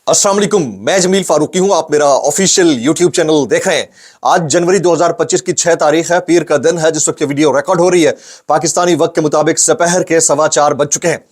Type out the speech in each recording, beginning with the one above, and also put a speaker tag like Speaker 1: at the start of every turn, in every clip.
Speaker 1: अस्सलाम वालेकुम, मैं जमील फारूकी हूं। आप मेरा ऑफिशियल यूट्यूब चैनल देख रहे हैं। आज जनवरी 2025 की 6 तारीख है, पीर का दिन है जिस वक्त ये वीडियो रिकॉर्ड हो रही है। पाकिस्तानी वक्त के मुताबिक दोपहर के 4:15 बज चुके हैं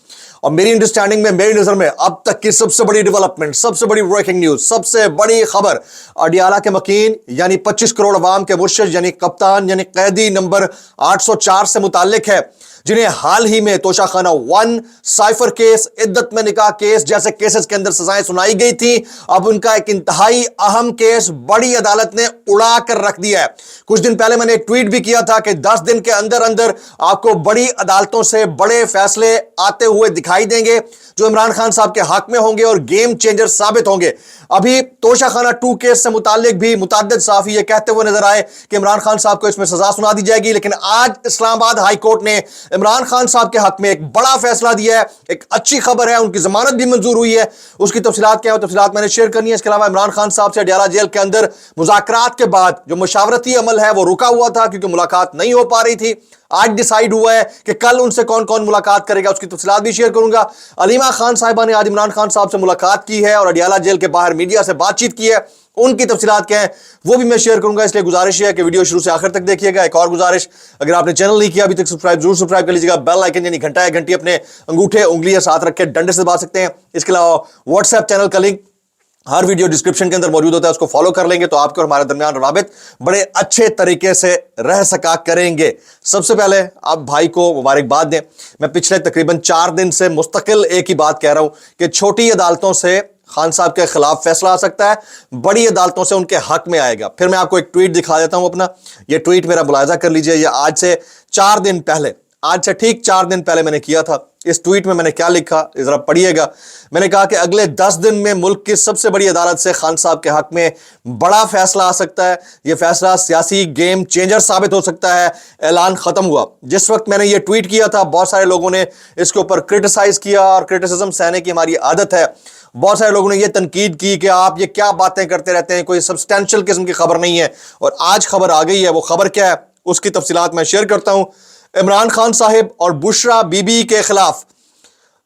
Speaker 1: और मेरी अंडरस्टैंडिंग में, मेरी नजर में अब तक की सबसे बड़ी डेवलपमेंट, सबसे बड़ी ब्रेकिंग न्यूज, सबसे बड़ी खबर अडियाला के मकीन यानी 25 करोड़ अवाम के मुर्शिद यानी कप्तान यानी कैदी नंबर 804 से मुताल्लिक है, जिन्हें हाल ही में तोशाखाना 1, साइफर केस, इद्दत में निकाह केस जैसे केसेस के अंदर सजाएं सुनाई गई थी। अब उनका एक इंतहाई अहम केस बड़ी अदालत ने उड़ा कर रख दिया है। कुछ दिन पहले मैंने एक ट्वीट भी किया था कि 10 दिन के अंदर अंदर आपको बड़ी अदालतों से बड़े फैसले आते हुए दिखाई देंगे जो इमरान खान साहब के हक में होंगे और गेम चेंजर साबित होंगे। अभी तोशाखाना 2 केस से मुताल्लिक भी मुतअद्दिद सहाफी ये कहते हुए नजर आए कि इमरान खान साहब को इसमें सजा सुना दी जाएगी, लेकिन आज इस्लामाबाद हाई कोर्ट ने इमरान खान साहब के हक में एक बड़ा फैसला दिया है। एक अच्छी खबर है, उनकी जमानत भी मंजूर हुई है। उसकी तफसीलात क्या है, तफसीलात मैंने शेयर करनी है। इसके अलावा इमरान खान साहब से अडियाला जेल के अंदर मुज़ाकरात के बाद जो मुशावरती अमल है वो रुका हुआ था क्योंकि मुलाकात नहीं हो पा रही थी। आज डिसाइड हुआ है कि कल उनसे कौन कौन मुलाकात करेगा, उसकी तफसीलात भी शेयर करूंगा। अलीमा खान साहिबा ने आज इमरान खान साहब से मुलाकात की है और अडियाला जेल के बाहर मीडिया से बातचीत की है। उनकी तफसीलात क्या है वो भी मैं शेयर करूंगा, इसलिए गुजारिश है कि वीडियो शुरू से आखिर तक देखिएगा। एक और गुजारिश, अगर आपने चैनल नहीं किया अभी तक जरूर सब्सक्राइब कर लीजिएगा। बेल आइकन यानी घंटा या घंटी अपने अंगूठे उंगलियां साथ रख के डंडे से दबा सकते हैं। इसके अलावा व्हाट्सएप चैनल का लिंक हर वीडियो डिस्क्रिप्शन के अंदर मौजूद होता है, उसको फॉलो कर लेंगे तो आपके और हमारे दरमियान राबित बड़े अच्छे तरीके से रह सका करेंगे। सबसे पहले आप भाई को मुबारकबाद दें। मैं पिछले तकरीबन 4 दिन से मुस्तकिल एक ही बात कह रहा हूं कि छोटी अदालतों से खान साहब के खिलाफ फैसला आ सकता है, बड़ी अदालतों से उनके हक में आएगा। फिर मैं आपको एक ट्वीट दिखा देता हूं अपना। यह ट्वीट मेरा मुलाहिजा कर लीजिए, यह आज से 4 दिन पहले, आज से ठीक 4 दिन पहले मैंने किया था। इस ट्वीट में मैंने क्या लिखा जरा पढ़िएगा। मैंने कहा कि अगले 10 दिन में मुल्क की सबसे बड़ी अदालत से खान साहब के हक में बड़ा फैसला आ सकता है। यह फैसला सियासी गेम चेंजर साबित हो सकता है। ऐलान खत्म हुआ। जिस वक्त मैंने ये ट्वीट किया था बहुत सारे लोगों ने इसके ऊपर क्रिटिसाइज किया और क्रिटिसिज्म सहने की हमारी आदत है। बहुत सारे लोगों ने यह तनकीद की कि आप ये क्या बातें करते रहते हैं, कोई सब्सटेंशियल किस्म की खबर नहीं है। और आज खबर आ गई है। वो खबर क्या है उसकी तफसीलात मैं शेयर करता हूं। इमरान खान साहिब और बुशरा बीबी के खिलाफ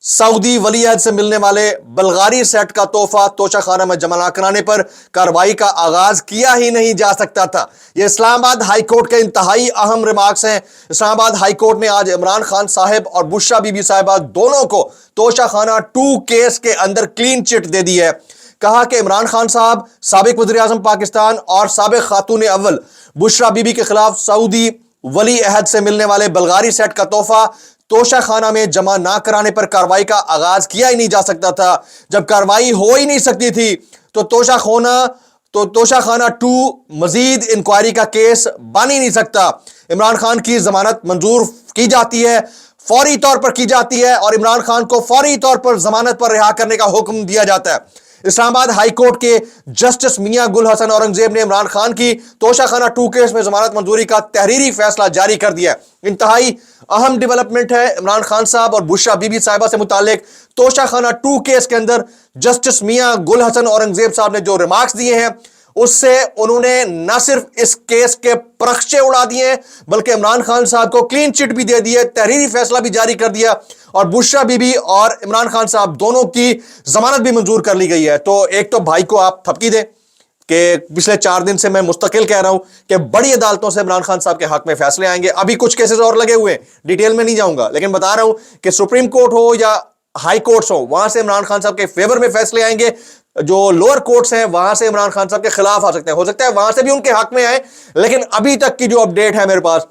Speaker 1: सऊदी वली अहद से मिलने वाले बल्गारी सेट का तोहफा तोशाखाना में जमा न कराने पर कार्रवाई का आगाज किया ही नहीं जा सकता था। यह इस्लामाबाद हाई कोर्ट के इंतहाई अहम रिमार्क्स हैं। इस्लामाबाद हाई कोर्ट ने आज इमरान खान साहिब और बुशरा बीबी साहिबा दोनों को तोशाखाना 2 केस के अंदर क्लीन चिट दे दी है। कहा कि इमरान खान साहब, साबिक वज़ीर आज़म पाकिस्तान और साबिक खातून अव्वल बुशरा बीबी के खिलाफ सऊदी वली अहद से मिलने वाले बल्गारी सेट का तोहफा तोशाखाना में जमा ना कराने पर कार्रवाई का आगाज किया ही नहीं जा सकता था। जब कार्रवाई हो ही नहीं सकती थी तो तोशाखाना 2 मजीद इंक्वायरी का केस बन ही नहीं सकता। इमरान खान की जमानत मंजूर की जाती है, फौरी तौर पर की जाती है और इमरान खान को फौरी तौर पर जमानत पर रिहा करने का हुक्म दिया जाता है। इस्लामाबाद हाई कोर्ट के जस्टिस मियां गुल हसन औरंगजेब ने इमरान खान की तोशाखाना 2 केस में जमानत मंजूरी का तहरीरी फैसला जारी कर दिया है। इंतहाई अहम डेवलपमेंट है। इमरान खान साहब और बुशरा बीबी साहिबा से मुतालिक तोशाखाना 2 केस के अंदर जस्टिस मियां गुल हसन औरंगजेब साहब ने जो रिमार्क्स दिए हैं उससे उन्होंने न सिर्फ इस केस के प्रख्चे उड़ा दिए बल्कि इमरान खान साहब को क्लीन चिट भी दे दी है, तहरीरी फैसला भी जारी कर दिया और बुशरा बीबी और इमरान खान साहब दोनों की जमानत भी मंजूर कर ली गई है। तो एक तो भाई को आप थपकी दें कि पिछले 4 दिन से मैं मुस्तकिल कह रहा हूं कि बड़ी अदालतों से इमरान खान साहब के हक में फैसले आएंगे। अभी कुछ केसेस और लगे हुए, डिटेल में नहीं जाऊंगा, लेकिन बता रहा हूं कि सुप्रीम कोर्ट हो या हाई कोर्ट्स हो वहां से इमरान खान साहब के फेवर में फैसले आएंगे। जो लोअर कोर्ट्स हैं वहां से इमरान खान साहब के खिलाफ आ सकते हैं, हो सकता है वहां से भी उनके हक में आए। लेकिन अभी तक की जो अपडेट है मेरे पास,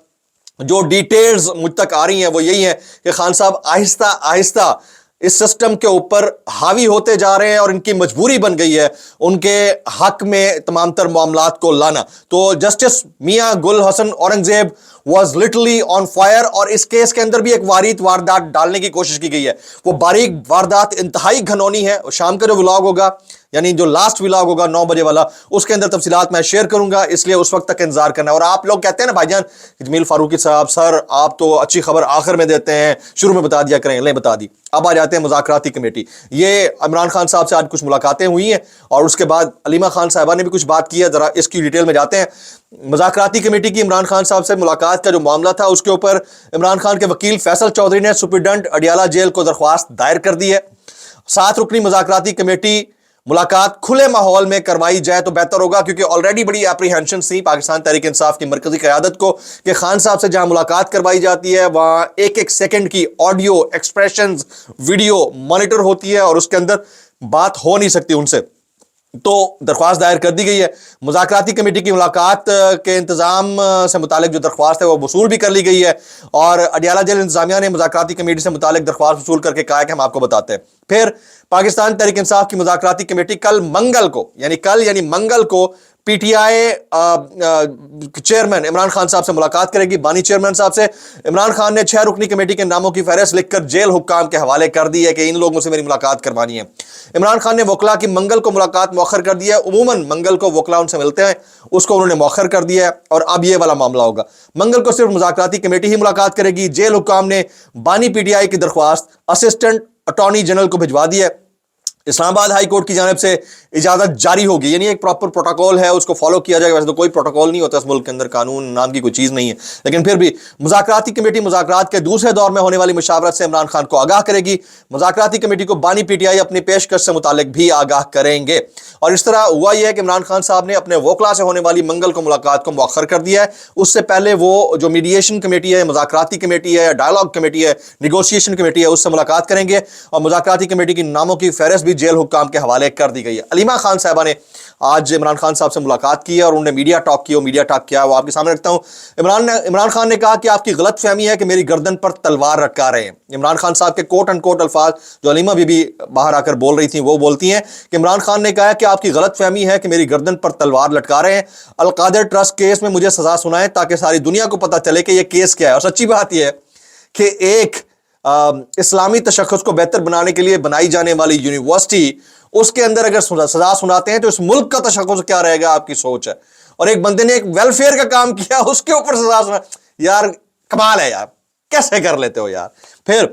Speaker 1: जो डिटेल्स मुझ तक आ रही हैं वो यही है कि खान साहब आहिस्ता आहिस्ता इस सिस्टम के ऊपर हावी होते जा रहे हैं और इनकी मजबूरी बन गई है उनके हक में तमाम तर मामलात को लाना। तो Justice Mian Gul Hasan Aurangzeb was literally on fire और इस केस के अंदर भी एक वारदात डालने की कोशिश की गई है। वो बारीक वारदात इंतहाई घनौनी है। शाम का जो व्लॉग होगा यानी जो लास्ट व्लॉग होगा 9 बजे वाला, उसके अंदर तफसीलात मैं शेयर करूंगा, इसलिए उस वक्त तक इंतजार करना है। और आप लोग कहते हैं ना भाईजान जमील फारूकी साहब, सर आप तो अच्छी खबर आखिर में देते हैं, शुरू में बता दिया करें, ले बता दी। अब आ जाते हैं मुज़ाकराती कमेटी। ये इमरान खान साहब से आज कुछ मुलाकातें हुई हैं और उसके बाद अलीमा खान साहिबा ने भी कुछ बात की है। जरा इसकी डिटेल में जाते हैं। मुज़ाकराती कमेटी की इमरान खान साहब से मुलाकात का जो मामला था उसके ऊपर इमरान खान के वकील फैसल चौधरी ने सुप्रीडेंट अडियाला जेल को दरख्वास्त दायर कर दी है। 7 रुकनी मुज़ाकराती कमेटी मुलाकात खुले माहौल में करवाई जाए तो बेहतर होगा, क्योंकि ऑलरेडी बड़ी एप्रीहेंशन थी पाकिस्तान तहरीक इंसाफ की मरकजी क़यादत को कि खान साहब से जहां मुलाकात करवाई जाती है वहां एक एक सेकंड की ऑडियो, एक्सप्रेशंस, वीडियो मॉनिटर होती है और उसके अंदर बात हो नहीं सकती उनसे। तो दरख्वास्त दायर कर दी गई है। मुज़ाकराती कमेटी की मुलाकात के इंतजाम से मुतालिक जो दरख्वास्त है वो वसूल भी कर ली गई है और अडियाला जेल इंतजामिया ने मुज़ाकराती कमेटी से मुतालिक दरख्वास्त वसूल करके कहा है कि हम आपको बताते हैं। फिर पाकिस्तान तहरीक इंसाफ की मुज़ाकराती कमेटी कल मंगल को पीटीआई चेयरमैन इमरान खान साहब से मुलाकात करेगी, बानी चेयरमैन साहब से। इमरान खान ने 6 रुकनी कमेटी के नामों की फहरिस्त लिखकर जेल हुक्काम के हवाले कर दी है कि इन लोगों से मेरी मुलाकात करवानी है। इमरान खान ने वकला की मंगल को मुलाकात मौखर कर दी है। उमूमन मंगल को वकला उनसे मिलते हैं, उसको उन्होंने मौखर कर दिया है और अब ये वाला मामला होगा। मंगल को सिर्फ मुज़ाकराती कमेटी ही मुलाकात करेगी। जेल हुक्काम ने बानी पीटीआई की दरख्वास्त असिस्टेंट अटॉर्नी जनरल को भिजवा दी है। इस्लामाबाद हाई कोर्ट की जानिब से इजाजत जारी होगी, यानी एक प्रॉपर प्रोटोकॉल है, उसको फॉलो किया जाएगा। वैसे तो कोई प्रोटोकॉल नहीं होता इस मुल्क के अंदर, कानून नाम की कोई चीज़ नहीं है, लेकिन फिर भी मुज़ाकराती कमेटी मुज़ाकरात के दूसरे दौर में होने वाली मुशावरत से इमरान खान को आगाह करेगी। मुज़ाकराती कमेटी को बानी पीटीआई अपनी पेशकश से मुतालिक भी आगाह करेंगे। और इस तरह हुआ यह है कि इमरान खान साहब ने अपने वकला से होने वाली मंगल को मुलाकात को मौखर कर दिया है। उससे पहले वो जो मीडिएशन कमेटी है, मुज़ाकराती कमेटी है, डायलॉग कमेटी है, निगोशिएशन कमेटी है, उससे मुलाकात करेंगे और मुज़ाकराती कमेटी की नामों की फहरिस्त भी जेल हुक्काम के हवाले कर दी गई है। अलीमा खान साहबा ने आज इमरान खान साहब से मुलाकात की है और उन्होंने मीडिया टॉक किया, वो आपके सामने रखता हूं। इमरान खान ने कहा कि आपकी गलत फहमी है कि मेरी गर्दन पर तलवार लटका रहे हैं। इमरान खान साहब के कोट एंड कोट अल्फाज जो अलीमा बीबी बाहर आकर बोल रही थी वो बोलती हैं कि इमरान खान ने कहा कि आपकी गलत फहमी है कि मेरी गर्दन पर तलवार लटका रहे हैं। अल-कादिर ट्रस्ट केस में मुझे सजा सुनाएं ताकि सारी दुनिया को पता चले कि यह केस क्या है। और सच्ची बात यह है कि एक इस्लामी तशख्खुस को बेहतर बनाने के लिए बनाई जाने वाली यूनिवर्सिटी, उसके अंदर अगर सजा सुनाते हैं तो इस मुल्क का तशख्खुस क्या रहेगा, आपकी सोच है। और एक बंदे ने एक वेलफेयर का काम किया, उसके ऊपर सजा सुना, यार कमाल है यार, कैसे कर लेते हो यार। फिर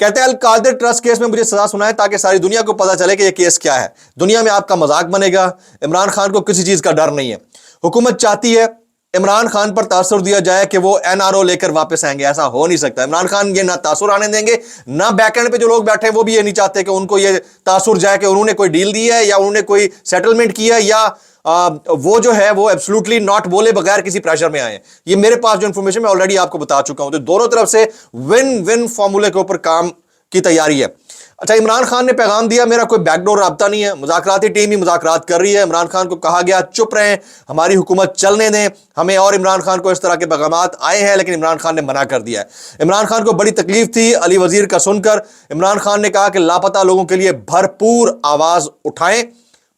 Speaker 1: कहते हैं अल-कादिर ट्रस्ट केस में मुझे सजा सुनाए ताकि सारी दुनिया को पता चले कि यह केस क्या है। दुनिया में आपका मजाक बनेगा। इमरान खान को किसी चीज का डर नहीं है। हुकूमत चाहती है इमरान खान पर तासुर दिया जाए कि वो एनआरओ लेकर वापस आएंगे, ऐसा हो नहीं सकता। इमरान खान ये ना तासुर आने देंगे, ना बैकएंड पे जो लोग बैठे हैं वो भी ये नहीं चाहते कि उनको ये तासुर जाए कि उन्होंने कोई डील दी है या उन्होंने कोई सेटलमेंट किया है या वो जो है वो एब्सोल्युटली नॉट बोले बगैर किसी प्रेशर में आए। ये मेरे पास जो इंफॉर्मेशन मैं ऑलरेडी आपको बता चुका हूं। तो दोनों तरफ से विन विन फॉर्मूले के ऊपर काम की तैयारी है। अच्छा, इमरान खान ने पैगाम दिया मेरा कोई बैकडोर राब्ता नहीं है, मुज़ाकराती टीम ही मुज़ाकरात कर रही है। इमरान खान को कहा गया चुप रहें, हमारी हुकूमत चलने दें हमें। और इमरान खान को इस तरह के पैगामात आए हैं, लेकिन इमरान खान ने मना कर दिया है। इमरान खान को बड़ी तकलीफ थी अली वजीर का सुनकर। इमरान खान ने कहा कि लापता लोगों के लिए भरपूर आवाज उठाएं।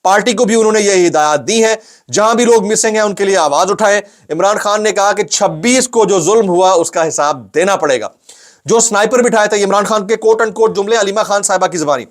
Speaker 1: पार्टी को भी उन्होंने यह हिदायत दी है, जहां भी लोग मिसिंग हैं उनके लिए आवाज उठाएं। इमरान खान ने कहा कि 26 को जो जुल्म हुआ उसका हिसाब देना पड़ेगा। जो स्नाइपर बिठाए थे, इमरान खान के कोट एंड कोट जुमले अलीमा खान साहिबा की जुबानी,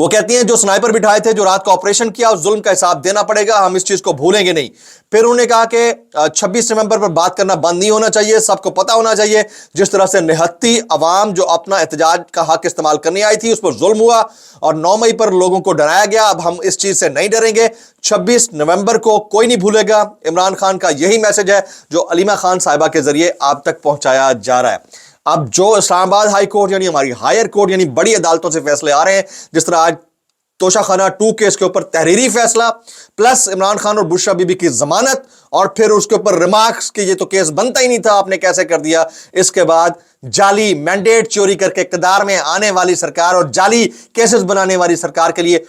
Speaker 1: वो कहती हैं जो स्नाइपर बिठाए थे, जो रात का ऑपरेशन किया, उस जुल्म का हिसाब देना पड़ेगा, हम इस चीज को भूलेंगे नहीं। फिर उन्होंने कहा कि 26 नवंबर पर बात करना बंद नहीं होना चाहिए, सबको पता होना चाहिए जिस तरह से निहत्ती अवाम जो अपना एहतजाज का हक इस्तेमाल करने आई थी उस पर जुल्म हुआ और 9 मई पर लोगों को डराया गया। अब हम इस चीज से नहीं डरेंगे, 26 नवंबर को कोई नहीं भूलेगा। इमरान खान का यही मैसेज है जो अलीमा खान साहिबा के जरिए आप तक पहुंचाया जा रहा है। अब जो इस्लामाबाद हाई कोर्ट यानी हमारी हायर कोर्ट यानी बड़ी अदालतों से फैसले आ रहे हैं, जिस तरह आज तोशाखाना 2 केस के ऊपर तहरीरी फैसला, प्लस इमरान खान और बुशरा बीबी की जमानत, और फिर उसके ऊपर रिमार्क्स कि ये तो केस बनता ही नहीं था, आपने कैसे कर दिया। इसके बाद जाली मैंडेट चोरी करके इक़्तिदार में आने वाली सरकार और जाली केसेस बनाने वाली सरकार के लिए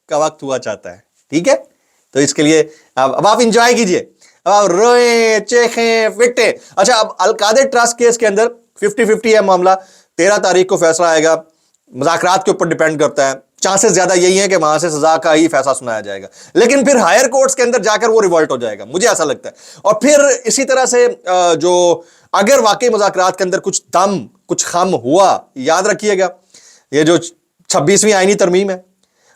Speaker 1: का वक्त हुआ चाहता है। ठीक है, तो इसके लिए अब आप इंजॉय कीजिए, अब आप रोए चेखें फिटे। अच्छा, अब अल-कादिर ट्रस्ट केस के अंदर 50-50 है मामला। 13 तारीख को फैसला आएगा, मुज़ाकरात के ऊपर डिपेंड करता है। चांसेस ज्यादा यही है कि वहां से सजा का ही फैसला सुनाया जाएगा, लेकिन फिर हायर कोर्ट्स के अंदर जाकर वो रिवॉल्ट हो जाएगा, मुझे ऐसा लगता है। और फिर इसी तरह से जो अगर वाकई मुज़ाकरात के अंदर कुछ दम कुछ खम हुआ, याद रखिएगा ये जो 26वीं आईनी तरमीम है,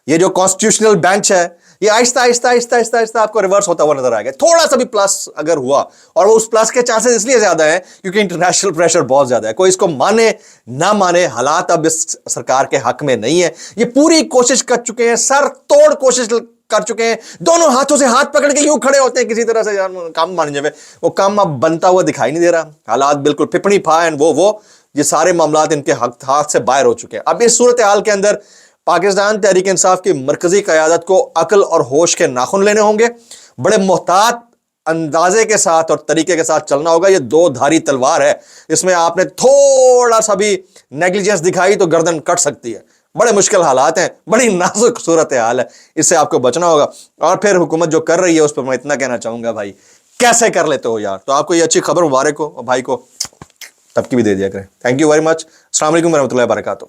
Speaker 1: ये जो कॉन्स्टिट्यूशनल बेंच है, ये आहिस्ता आहिस्ता आहिस्ता आहिस्ता आहिस्ता आपको रिवर्स होता हुआ नजर आएगा। थोड़ा सा भी प्लस अगर हुआ, और वो उस प्लस के चांसेस इसलिए ज्यादा है क्योंकि इंटरनेशनल प्रेशर बहुत ज्यादा है। कोई इसको माने ना माने, हालात अब इस सरकार के हक में नहीं है। ये पूरी कोशिश कर चुके हैं, सर तोड़ कोशिश कर चुके हैं, दोनों हाथों से हाथ पकड़ के यूं खड़े होते हैं किसी तरह से यार काम मान जाए, वो काम अब बनता हुआ दिखाई नहीं दे रहा। हालात बिल्कुल पिपणी फा एंड वो ये सारे मामलात इनके हाथ से बाहर हो चुके हैं। अब इस सूरत हाल के अंदर पाकिस्तान तहरीक इंसाफ की मरकजी क़यादत को अक्ल और होश के नाखून लेने होंगे, बड़े मोहतात अंदाजे के साथ और तरीके के साथ चलना होगा। ये दो धारी तलवार है, इसमें आपने थोड़ा सा भी नेग्लिजेंस दिखाई तो गर्दन कट सकती है। बड़े मुश्किल हालात हैं, बड़ी नाजुक सूरत हाल है, इससे आपको बचना होगा। और फिर हुकूमत जो कर रही है उस पर मैं इतना कहना चाहूंगा, भाई कैसे कर लेते हो यार। तो आपको ये अच्छी खबर मुबारक हो, और भाई को तबकी भी दे दिया करें। Thank you very much. अस्सलाम वालेकुम रहमतुल्लाहि व बरकातहू।